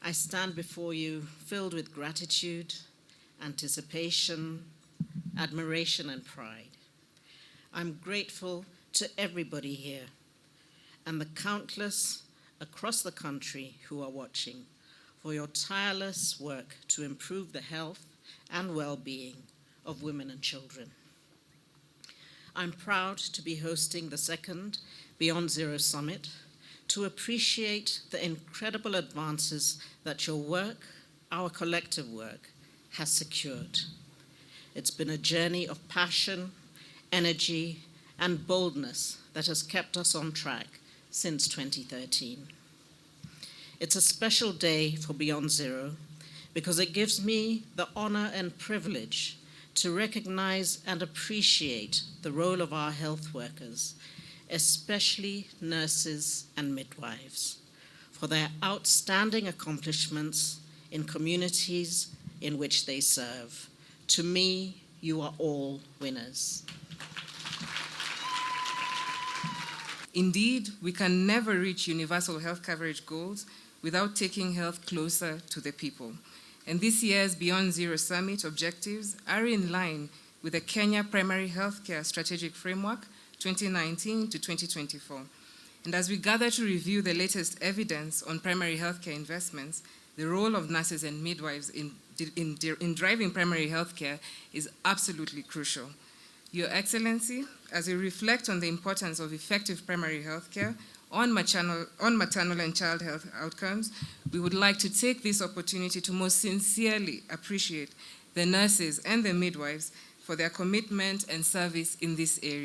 I stand before you filled with gratitude, anticipation, admiration, and pride. I'm grateful to everybody here and the countless across the country who are watching for your tireless work to improve the health and well-being of women and children. I'm proud to be hosting the second Beyond Zero Summit to appreciate the incredible advances that your work, our collective work, has secured. It's been a journey of passion, energy, and boldness that has kept us on track since 2013. It's a special day for Beyond Zero because it gives me the honor and privilege to recognize and appreciate the role of our health workers, especially nurses and midwives, for their outstanding accomplishments in communities in which they serve. To me, you are all winners. Indeed, we can never reach universal health coverage goals without taking health closer to the people. And this year's Beyond Zero Summit objectives are in line with the Kenya Primary Healthcare Strategic Framework 2019 to 2024. And as we gather to review the latest evidence on primary healthcare investments, the role of nurses and midwives in driving primary healthcare is absolutely crucial. Your Excellency, as we reflect on the importance of effective primary healthcare on maternal and child health outcomes, we would like to take this opportunity to most sincerely appreciate the nurses and the midwives for their commitment and service in this area.